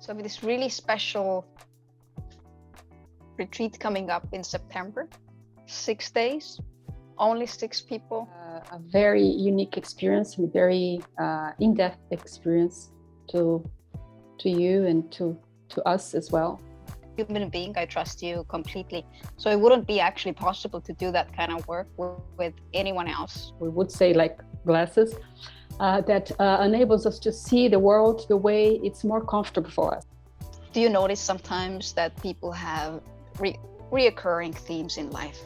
So with this really special retreat coming up in September, 6 days, only 6 people. A very unique experience, a very in-depth experience to you and to us as well. Human being, I trust you completely. So it wouldn't be actually possible to do that kind of work with anyone else. We would say like glasses that enables us to see the world the way it's more comfortable for us. Do you notice sometimes that people have reoccurring themes in life?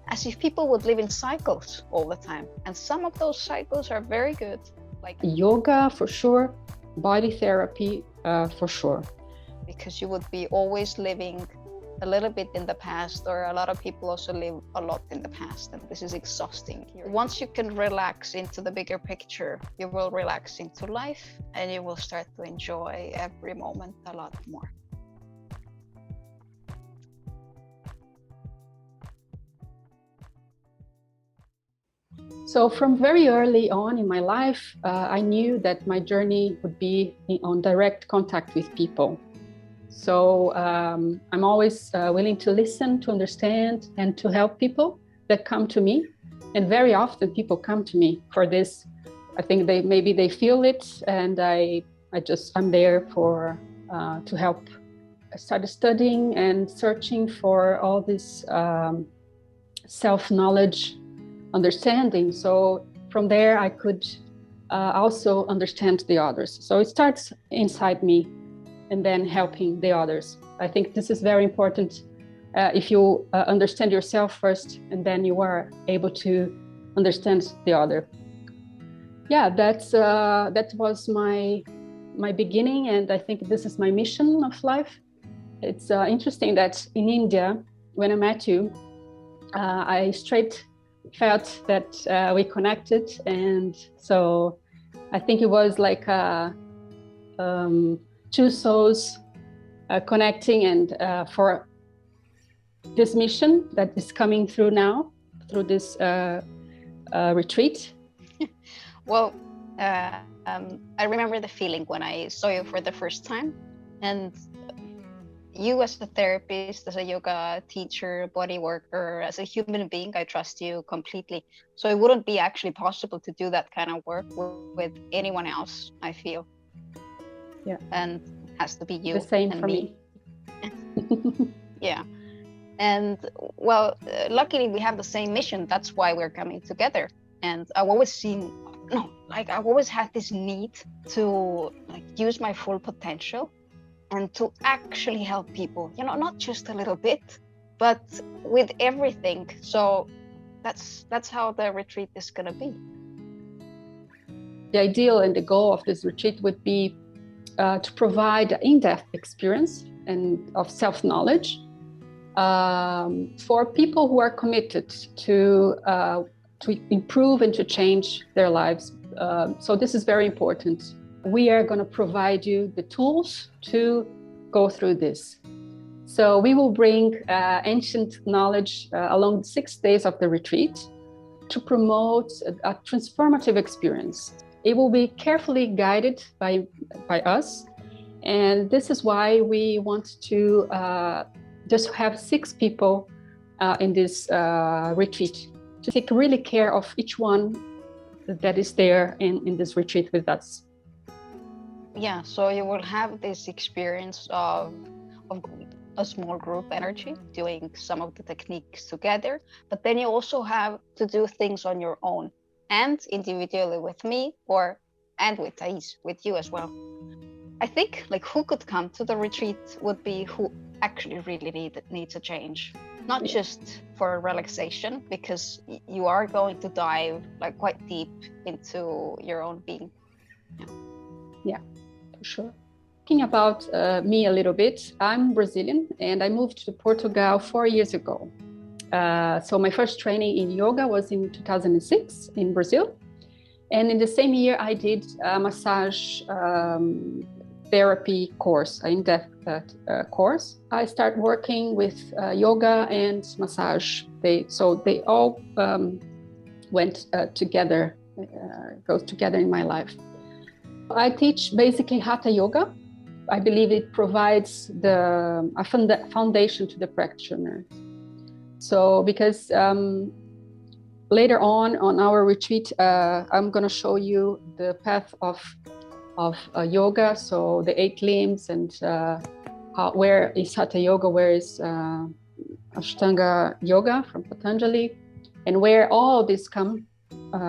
As if people would live in cycles all the time. And some of those cycles are very good. Like yoga for sure, body therapy for sure. Because you would be always living a little bit in the past, or a lot of people also live a lot in the past, and this is exhausting. Once you can relax into the bigger picture, you will relax into life and you will start to enjoy every moment a lot more. So from very early on in my life, I knew that my journey would be on direct contact with people. So I'm always willing to listen, to understand, and to help people that come to me. And very often people come to me for this. I think maybe they feel it, and I'm there for to help. I started studying and searching for all this self-knowledge, understanding. So from there, I could also understand the others. So it starts inside me, and then helping the others. I think this is very important. If you understand yourself first, and then you are able to understand the other. Yeah, that was my beginning, and I think this is my mission of life. It's interesting that in India, when I met you, I straight felt that we connected, and so I think it was like two souls connecting, and for this mission that is coming through now, through this retreat. Well, I remember the feeling when I saw you for the first time, and you as a therapist, as a yoga teacher, body worker, as a human being, I trust you completely. So it wouldn't be actually possible to do that kind of work with anyone else, I feel. Yeah. And has to be you. The same and for me. Yeah. And well, luckily we have the same mission. That's why we're coming together. And I've always had this need to use my full potential and to actually help people, not just a little bit, but with everything. So that's how the retreat is going to be. The ideal and the goal of this retreat would be to provide an in-depth experience and of self-knowledge for people who are committed to improve and to change their lives. So this is very important. We are going to provide you the tools to go through this. So we will bring ancient knowledge along the 6 days of the retreat to promote a transformative experience. It will be carefully guided by us. And this is why we want to just have 6 people in this retreat, to take really care of each one that is there in this retreat with us. Yeah, so you will have this experience of a small group energy, doing some of the techniques together, but then you also have to do things on your own and individually with me and with Thais, with you as well. I think who could come to the retreat would be who actually really needs a change, not just for relaxation, because you are going to dive quite deep into your own being. Yeah, for sure. Talking about me a little bit, I'm Brazilian and I moved to Portugal 4 years ago. So my first training in yoga was in 2006 in Brazil. And in the same year, I did a massage therapy course, an in-depth course. I started working with yoga and massage. They all went together, goes together in my life. I teach basically Hatha Yoga, I believe it provides a foundation to the practitioner. So because later on our retreat, I'm going to show you the path of yoga, so the 8 limbs, and where is Hatha Yoga, where is Ashtanga Yoga from Patanjali, and where all this come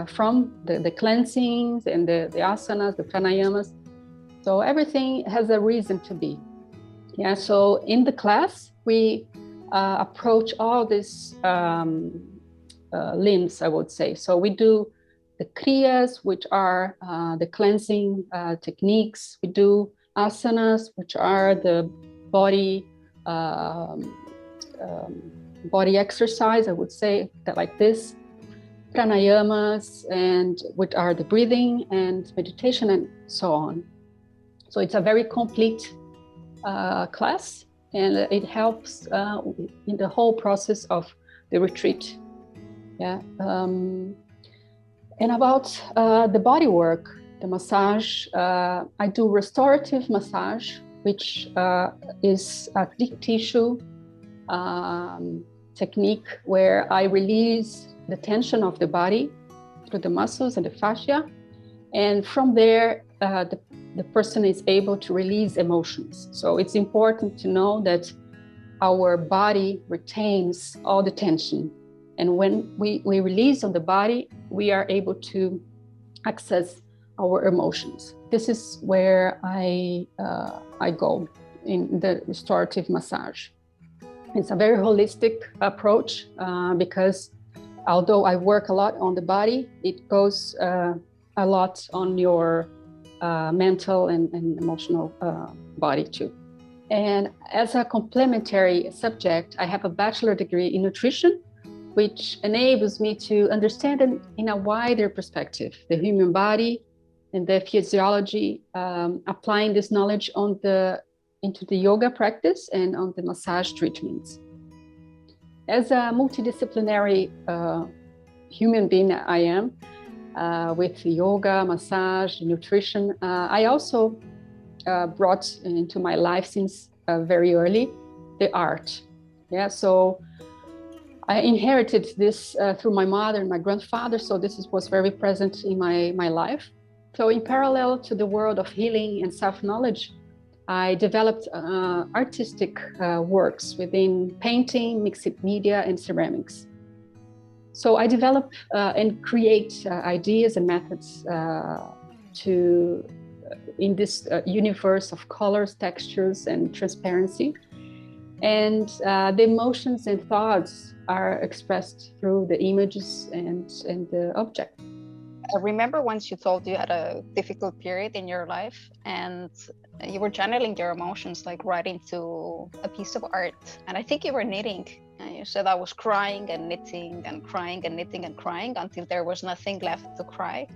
from, the cleansings and the asanas, the pranayamas. So everything has a reason to be. Yeah. So in the class, we approach all these limbs, I would say. So we do the kriyas, which are the cleansing techniques. We do asanas, which are the body body exercise, I would say, that like this. Pranayamas, and which are the breathing and meditation and so on. So it's a very complete class, and it helps in the whole process of the retreat. Yeah. And about the body work, the massage, I do restorative massage, which is a deep tissue technique where I release the tension of the body through the muscles and the fascia. And from there, the person is able to release emotions. So it's important to know that our body retains all the tension. And when we release on the body, we are able to access our emotions. This is where I go in the restorative massage. It's a very holistic approach because although I work a lot on the body, it goes a lot on your mental and emotional body too. And as a complementary subject, I have a bachelor degree in nutrition, which enables me to understand in a wider perspective the human body and the physiology, applying this knowledge into the yoga practice and on the massage treatments. As a multidisciplinary human being I am, with yoga, massage, nutrition, I also brought into my life since very early the art. Yeah, so I inherited this through my mother and my grandfather, so this was very present in my life. So in parallel to the world of healing and self-knowledge, I developed artistic works within painting, mixed media, and ceramics. So I develop and create ideas and methods in this universe of colors, textures, and transparency. And the emotions and thoughts are expressed through the images and the object. I remember once you told you had a difficult period in your life and you were channeling your emotions, like writing to a piece of art. And I think you were knitting. And you said I was crying and knitting and crying and knitting and crying until there was nothing left to cry.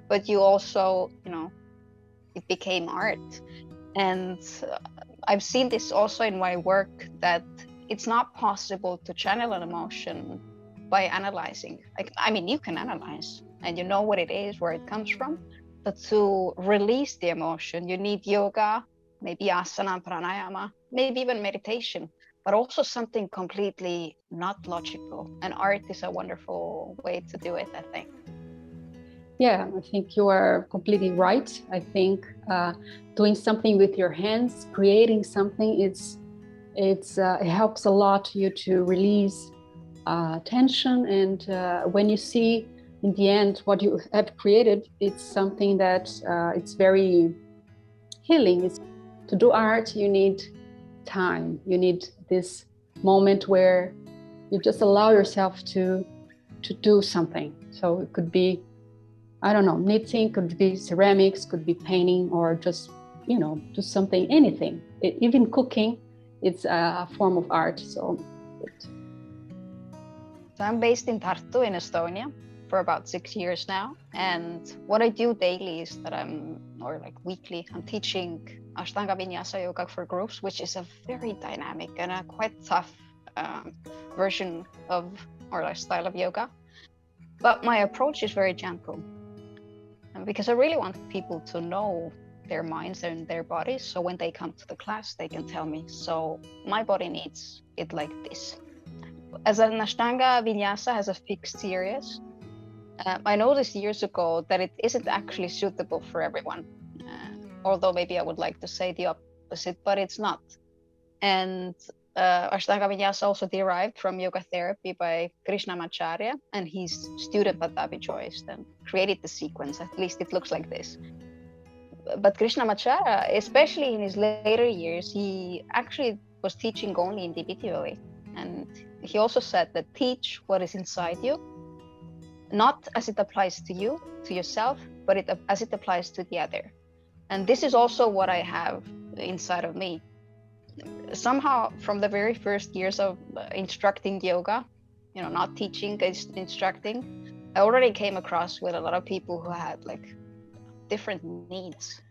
But you also, it became art. And I've seen this also in my work, that it's not possible to channel an emotion by analyzing. You can analyze and you know what it is, where it comes from, but to release the emotion, you need yoga, maybe asana, pranayama, maybe even meditation, but also something completely not logical. And art is a wonderful way to do it, I think. Yeah, I think you are completely right. I think doing something with your hands, creating something, it helps a lot you to release tension. And when you see in the end what you have created, it's something that it's very healing. To do art, you need time. You need this moment where you just allow yourself to do something. So it could be, I don't know, knitting, could be ceramics, could be painting, or just, do something, anything. Even cooking, it's a form of art. So I'm based in Tartu in Estonia for about 6 years now. And what I do daily is that weekly, I'm teaching Ashtanga Vinyasa Yoga for groups, which is a very dynamic and a quite tough version of or style of yoga. But my approach is very gentle, because I really want people to know their minds and their bodies. So when they come to the class, they can tell me, so my body needs it like this. As an Ashtanga Vinyasa has a fixed series, I noticed years ago that it isn't actually suitable for everyone. Although maybe I would like to say the opposite, but it's not. And Ashtanga Vinyasa also derived from yoga therapy by Krishnamacharya, and his student Patabi choiced and created the sequence. At least it looks like this. But Krishnamacharya, especially in his later years, he actually was teaching only individually. And he also said that teach what is inside you, not as it applies to you, to yourself, but as it applies to the other. And this is also what I have inside of me. Somehow, from the very first years of instructing yoga, not teaching, instructing, I already came across with a lot of people who had like different needs,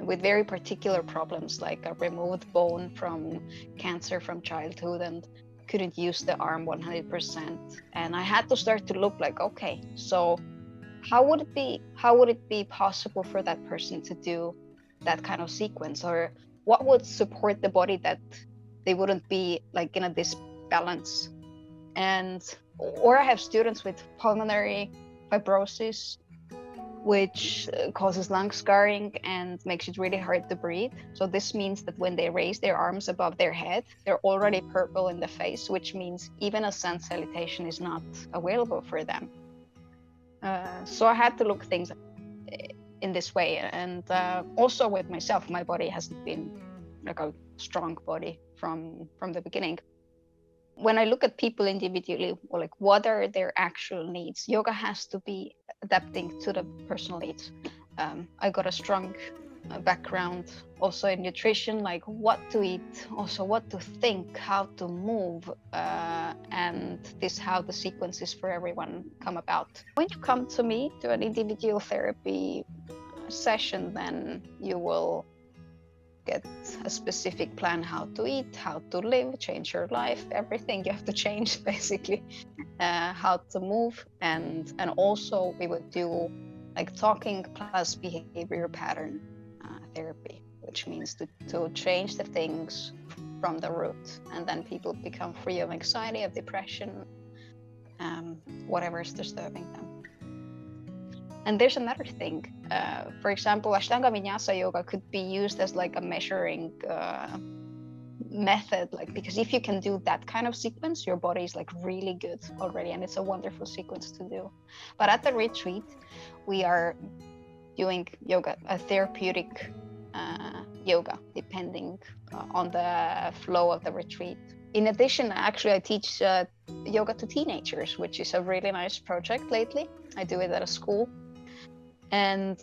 with very particular problems, like a removed bone from cancer from childhood and couldn't use the arm 100%. And I had to start to look like, okay, so how would it be possible for that person to do that kind of sequence, or what would support the body that they wouldn't be like in a disbalance? Or I have students with pulmonary fibrosis, which causes lung scarring and makes it really hard to breathe. So this means that when they raise their arms above their head, they're already purple in the face, which means even a sun salutation is not available for them. So I had to look things in this way. And also with myself, my body hasn't been like a strong body from the beginning. When I look at people individually, or like what are their actual needs, yoga has to be adapting to the personal needs. I got a strong background also in nutrition, like what to eat, also what to think, how to move, and this how the sequences for everyone come about. When you come to me to an individual therapy session, then you will get a specific plan, how to eat, how to live, change your life, everything you have to change basically, how to move, and also we would do like talking plus behavior pattern therapy, which means to change the things from the root, and then people become free of anxiety, of depression, whatever is disturbing them. And there's another thing. For example, Ashtanga Vinyasa yoga could be used as like a measuring method, like, because if you can do that kind of sequence, your body is like really good already, and it's a wonderful sequence to do. But at the retreat, we are doing yoga, a therapeutic yoga, depending on the flow of the retreat. In addition, actually, I teach yoga to teenagers, which is a really nice project lately. I do it at a school, and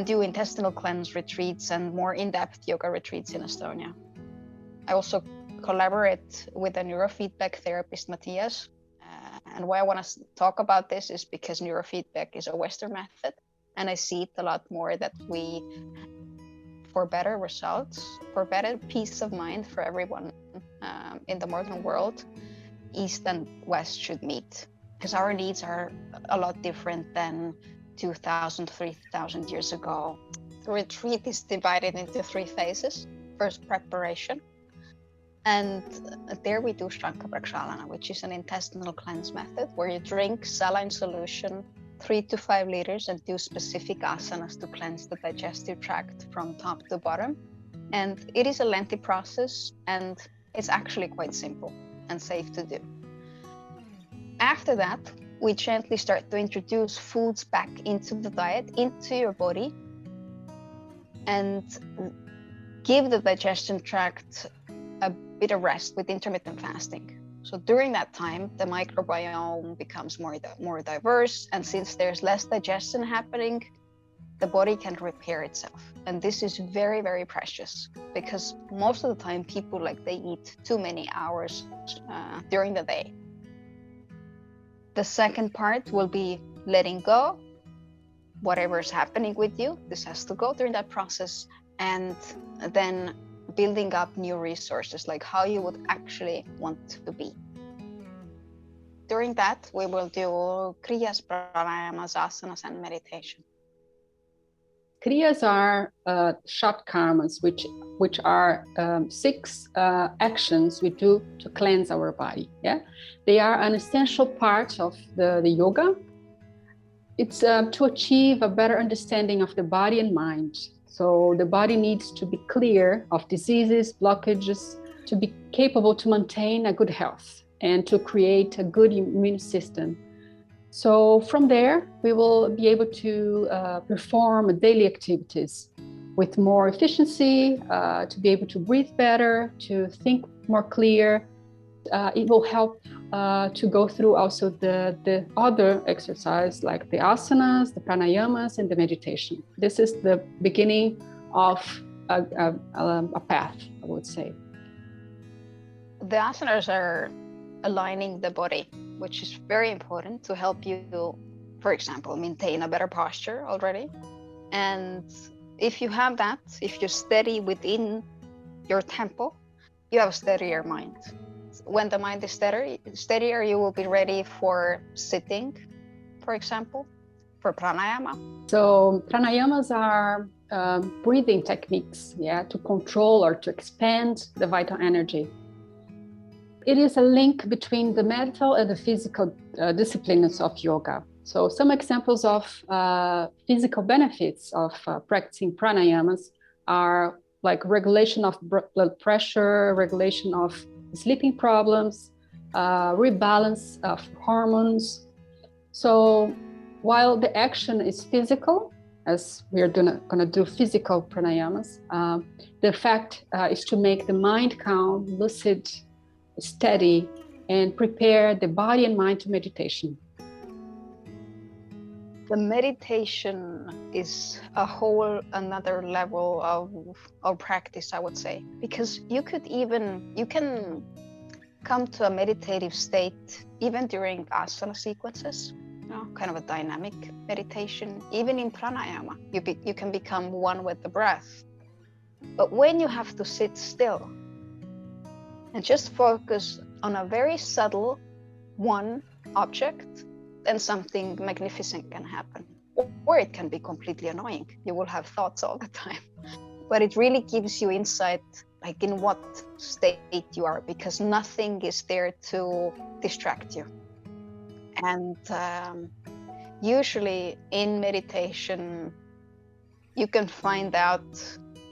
do intestinal cleanse retreats and more in-depth yoga retreats in Estonia. I also collaborate with a neurofeedback therapist, Matthias. And why I want to talk about this is because neurofeedback is a Western method, and I see it a lot more that we, for better results, for better peace of mind for everyone in the modern world, East and West should meet, because our needs are a lot different than 2,000, 3,000 years ago. The retreat is divided into 3 phases. First, preparation. And there we do Shranka Prakshalana, which is an intestinal cleanse method where you drink saline solution 3 to 5 liters and do specific asanas to cleanse the digestive tract from top to bottom. And it is a lengthy process, and it's actually quite simple and safe to do. After that, we gently start to introduce foods back into the diet, into your body, and give the digestion tract a bit of rest with intermittent fasting. So during that time, the microbiome becomes more diverse, and since there's less digestion happening, the body can repair itself. And this is very, very precious, because most of the time people they eat too many hours during the day. The second part will be letting go. Whatever is happening with you, this has to go during that process, and then building up new resources, like how you would actually want to be. During that, we will do Kriyas, Pranayamas, Asanas, and meditation. Kriyas are short karmas, which are 6 actions we do to cleanse our body. Yeah, they are an essential part of the yoga. It's to achieve a better understanding of the body and mind. So the body needs to be clear of diseases, blockages, to be capable to maintain a good health and to create a good immune system. So from there, we will be able to perform daily activities with more efficiency, to be able to breathe better, to think more clear. It will help to go through also the other exercise like the asanas, the pranayamas, and the meditation. This is the beginning of a path, I would say. The asanas are aligning the body, which is very important to help you, for example, maintain a better posture already. And if you have that, if you're steady within your tempo, you have a steadier mind. When the mind is steadier, you will be ready for sitting, for example, for pranayama. So pranayamas are breathing techniques, to control or to expand the vital energy. It is a link between the mental and the physical disciplines of yoga. So some examples of physical benefits of practicing pranayamas are like regulation of blood pressure, regulation of sleeping problems, rebalance of hormones. So while the action is physical, as we're going to do physical pranayamas, the fact is to make the mind calm, lucid, steady, and prepare the body and mind to meditation. The meditation is a whole another level of practice, I would say, because you can come to a meditative state even during asana sequences, kind of a dynamic meditation. Even in pranayama, you can become one with the breath. But when you have to sit still and just focus on a very subtle one object, then something magnificent can happen. Or it can be completely annoying. You will have thoughts all the time. But it really gives you insight, like in what state you are, because nothing is there to distract you. And usually in meditation, you can find out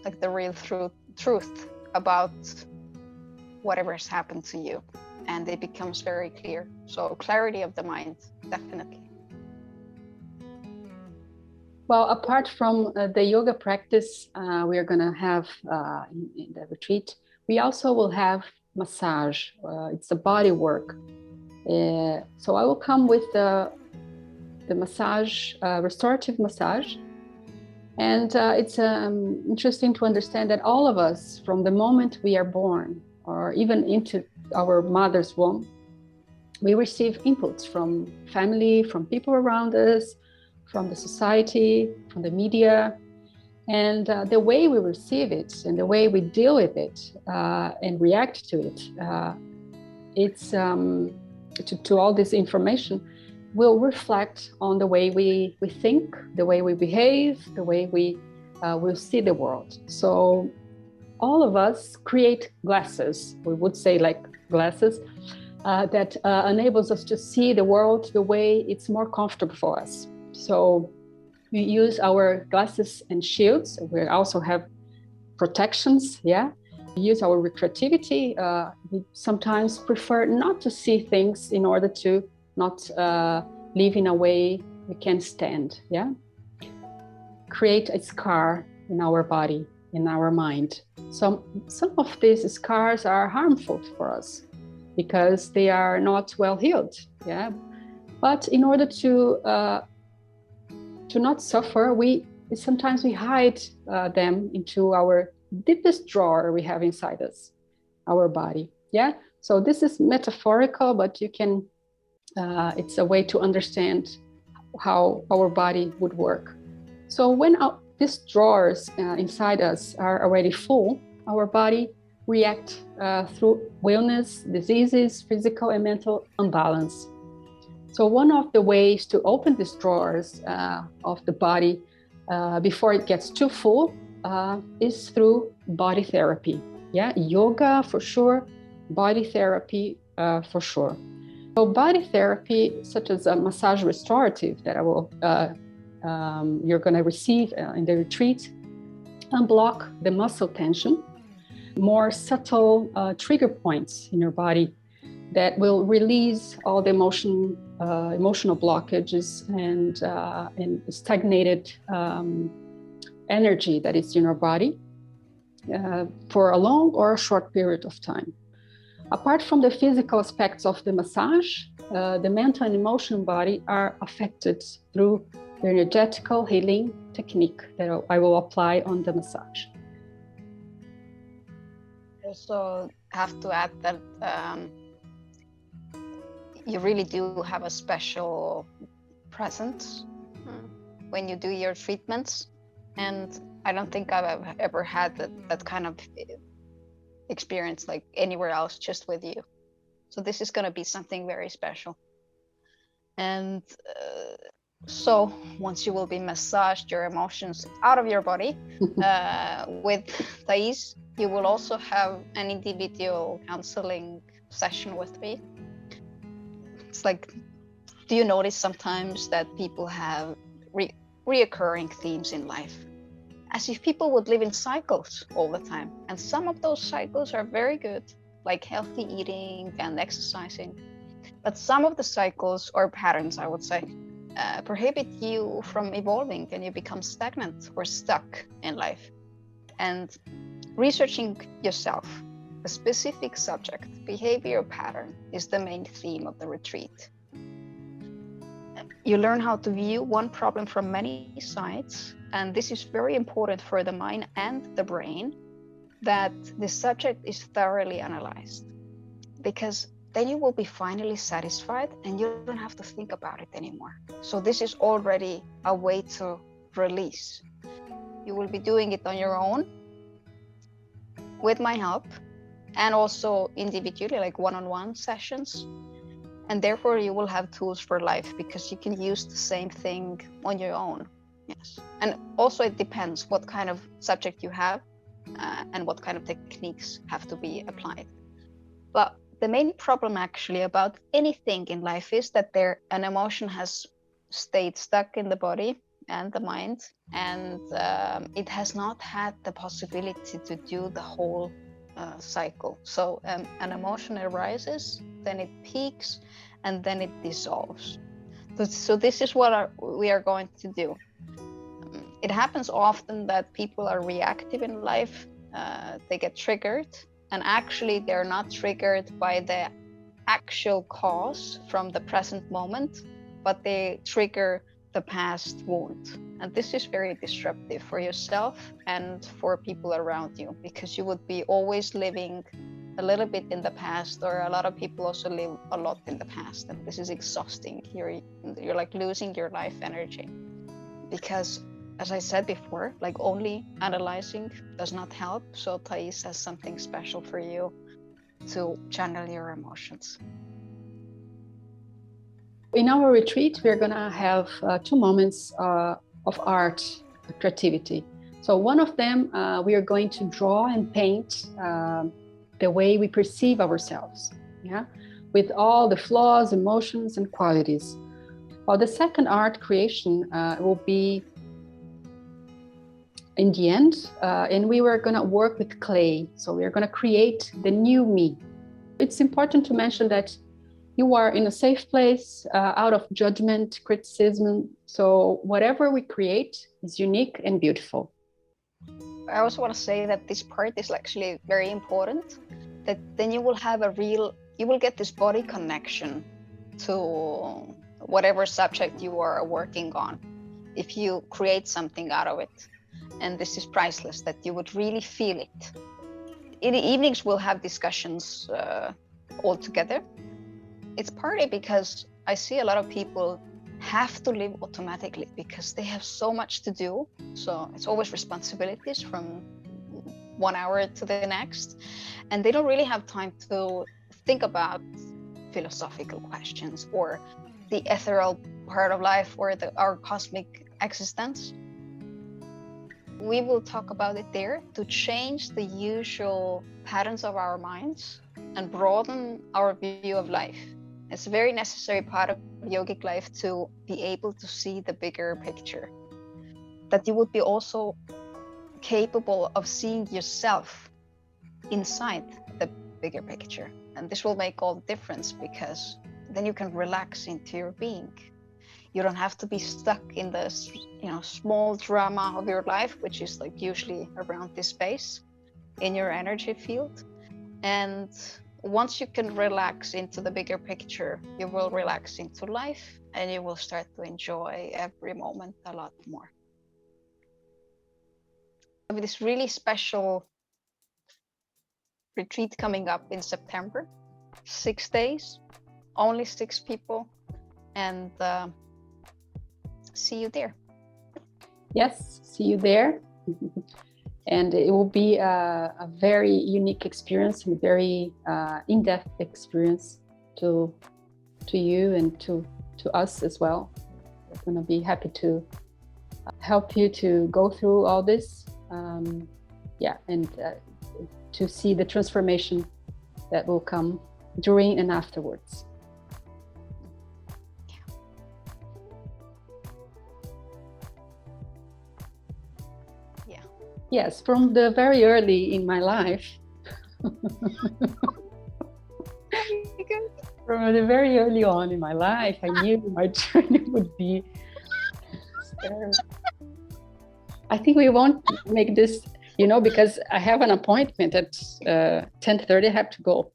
like the real truth about whatever has happened to you, and it becomes very clear. So clarity of the mind, definitely. Well, apart from the yoga practice we are going to have in the retreat, we also will have massage. It's a body work. So I will come with the massage, restorative massage. And it's interesting to understand that all of us, from the moment we are born, or even into our mother's womb, we receive inputs from family, from people around us, from the society, from the media. And the way we receive it and the way we deal with it and react to it, it's to all this information will reflect on the way we think, the way we behave, the way we will see the world. So all of us create glasses, we would say like glasses, that enables us to see the world the way it's more comfortable for us. So we use our glasses and shields. We also have protections, We use our recreativity. We sometimes prefer not to see things in order to not live in a way we can stand, Create a scar in our body, in our mind. Some of these scars are harmful for us because they are not well healed, But in order to not suffer, sometimes we hide them into our deepest drawer we have inside us, our body, So this is metaphorical, but you can. It's a way to understand how our body would work. So when these drawers inside us are already full, our body reacts through illness, diseases, physical and mental imbalance. So one of the ways to open these drawers of the body before it gets too full, is through body therapy. Yeah, yoga for sure, body therapy for sure. So body therapy, such as a massage restorative that you're going to receive in the retreat, unblock the muscle tension, more subtle trigger points in your body that will release all the emotional blockages and stagnated energy that is in your body for a long or a short period of time. Apart from the physical aspects of the massage, the mental and emotional body are affected through the energetical healing technique that I will apply on the massage. Also have to add that you really do have a special presence when you do your treatments, and I don't think I've ever had that kind of experience like anywhere else, just with you. So this is going to be something very special. And so once you will be massaged your emotions out of your body with Thais, you will also have an individual counseling session with me. It's like, do you notice sometimes that people have reoccurring themes in life? As if people would live in cycles all the time. And some of those cycles are very good, like healthy eating and exercising. But some of the cycles or patterns, I would say, prohibit you from evolving, and you become stagnant or stuck in life. And researching yourself, a specific subject, behavior pattern, is the main theme of the retreat. You learn how to view one problem from many sides, and this is very important for the mind and the brain, that the subject is thoroughly analyzed, because then you will be finally satisfied and you don't have to think about it anymore. So this is already a way to release. You will be doing it on your own with my help, and also individually, like one-on-one sessions. And therefore you will have tools for life, because you can use the same thing on your own. Yes. And also it depends what kind of subject you have and what kind of techniques have to be applied. But the main problem actually about anything in life is that an emotion has stayed stuck in the body and the mind, and it has not had the possibility to do the whole cycle. So an emotion arises, then it peaks, and then it dissolves. So this is what we are going to do. It happens often that people are reactive in life. They get triggered, and actually they're not triggered by the actual cause from the present moment, but they trigger the past wound. And this is very disruptive for yourself and for people around you, because you would be always living a little bit in the past, or a lot of people also live a lot in the past, and this is exhausting. You're like losing your life energy, because as I said before, like only analyzing does not help. So Thais has something special for you to channel your emotions. In our retreat, we're going to have 2 moments of art, creativity. So one of them, we are going to draw and paint the way we perceive ourselves, yeah, with all the flaws, emotions, and qualities. While the second art creation will be in the end, and we were going to work with clay. So we're going to create the new me. It's important to mention that you are in a safe place, out of judgment, criticism. So whatever we create is unique and beautiful. I also want to say that this part is actually very important, that then you will have you will get this body connection to whatever subject you are working on, if you create something out of it. And this is priceless, that you would really feel it. In the evenings, we'll have discussions all together. It's partly because I see a lot of people have to live automatically because they have so much to do. So it's always responsibilities from 1 hour to the next. And they don't really have time to think about philosophical questions or the ethereal part of life or our cosmic existence. we will talk about it there to change the usual patterns of our minds and broaden our view of life. It's a very necessary part of yogic life to be able to see the bigger picture. That you would be also capable of seeing yourself inside the bigger picture. And this will make all the difference, because then you can relax into your being. You don't have to be stuck in the small drama of your life, which is like usually around this space in your energy field. And once you can relax into the bigger picture, you will relax into life, and you will start to enjoy every moment a lot more. We have this really special retreat coming up in September, 6 days, only 6 people, and see you there. Yes, see you there. And it will be a very unique experience and very in-depth experience to you and to us as well. We're going to be happy to help you to go through all this, and to see the transformation that will come during and afterwards. Yeah. Yes, from the very early in my life. From the very early on in my life, I knew my journey would be scary. I think we won't make this, because I have an appointment at 10:30. I have to go.